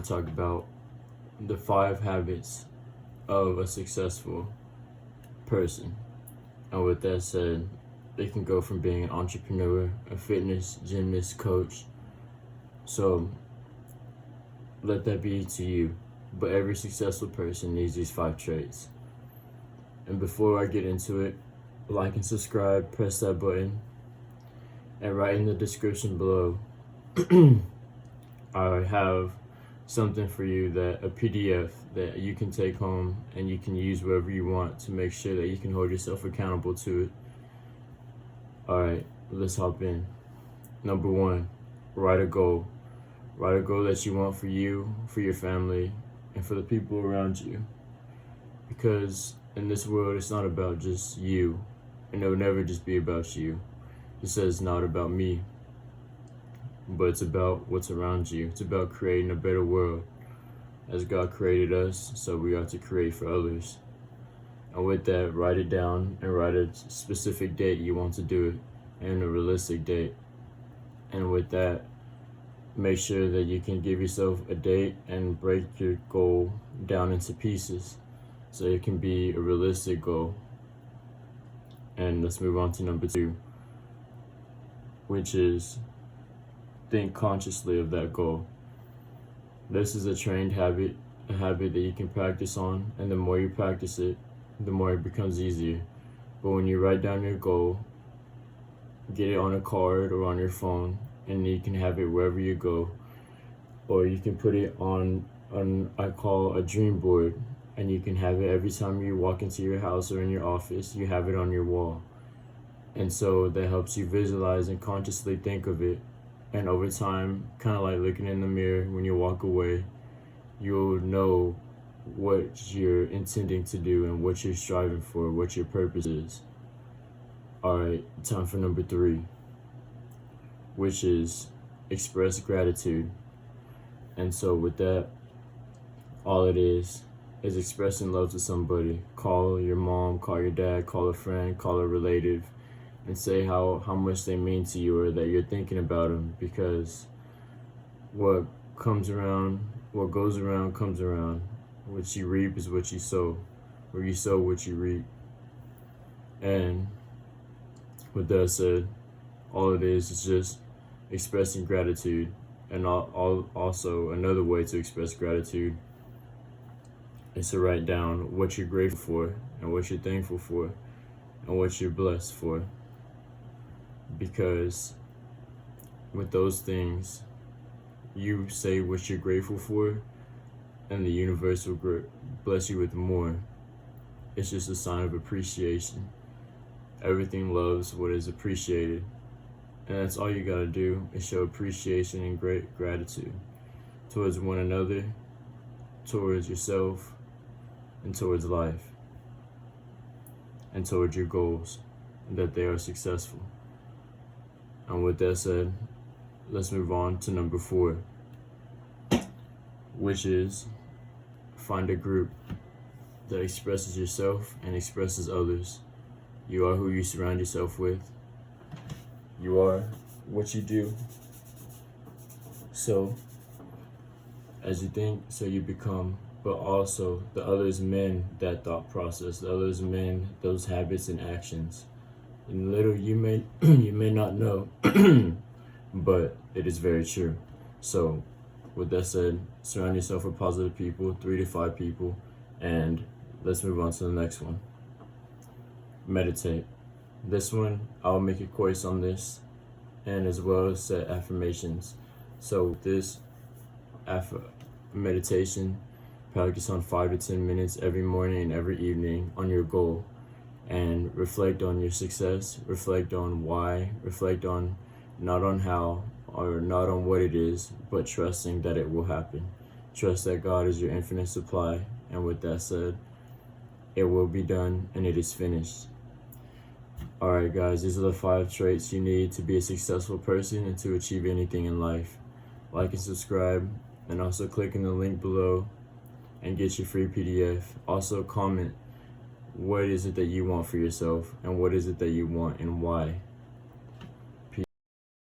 to talk about the 5 habits of a successful person. And with that said, it can go from being an entrepreneur, a fitness, gymnast, coach. So let that be to you. But every successful person needs these 5 traits. And before I get into it, like and subscribe, press that button, and write in the description below. I have something for you, a PDF that you can take home and you can use wherever you want to make sure that you can hold yourself accountable to it. Alright, let's hop in. Number 1, write a goal. Write a goal that you want for you, for your family, and for the people around you. Because in this world, it's not about just you, and it will never just be about you. It says not about me, but it's about what's around you. It's about creating a better world. As God created us, so we are to create for others. And with that, write it down and write a specific date you want to do it, and a realistic date. And with that, make sure that you can give yourself a date and break your goal down into pieces so it can be a realistic goal. And let's move on to number 2, which is think consciously of that goal. This is a trained habit, a habit that you can practice on, and the more you practice it, the more it becomes easier. But when you write down your goal, get it on a card or on your phone, and you can have it wherever you go, or you can put it on I call a dream board, and you can have it every time you walk into your house or in your office. You have it on your wall, and so that helps you visualize and consciously think of it. And over time, kind of like looking in the mirror, when you walk away, you'll know what you're intending to do and what you're striving for, what your purpose is. Alright, time for number 3, which is express gratitude. And so with that, all it is expressing love to somebody. Call your mom, call your dad, call a friend, call a relative, and say how much they mean to you, or that you're thinking about them, because what comes around, what goes around comes around. What you reap is what you sow, or you sow what you reap. And with that said, all it is just expressing gratitude. And also another way to express gratitude is to write down what you're grateful for, and what you're thankful for, and what you're blessed for. Because with those things, you say what you're grateful for, and the universe will bless you with more. It's just a sign of appreciation. Everything loves what is appreciated. And that's all you gotta do, is show appreciation and great gratitude towards one another, towards yourself, and towards life, and towards your goals, and that they are successful. And with that said, let's move on to number 4, which is find a group that expresses yourself and expresses others. You are who you surround yourself with. You are what you do. So, as you think, so you become. But also, the others mend that thought process. The others mend those habits and actions. And little you may not know, but it is very true. So, with that said, surround yourself with positive people, 3 to 5 people, and let's move on to the next one. Meditate. This one, I'll make a course on this, and as well as set affirmations. So this meditation, practice on 5 to 10 minutes every morning and every evening on your goal, and reflect on your success, reflect on why, reflect on not on how or not on what it is, but trusting that it will happen. Trust that God is your infinite supply, and with that said, it will be done and it is finished. Alright guys, these are the 5 traits you need to be a successful person and to achieve anything in life. Like and subscribe, and also click in the link below and get your free PDF. Also comment what is it that you want for yourself, and what is it that you want and why.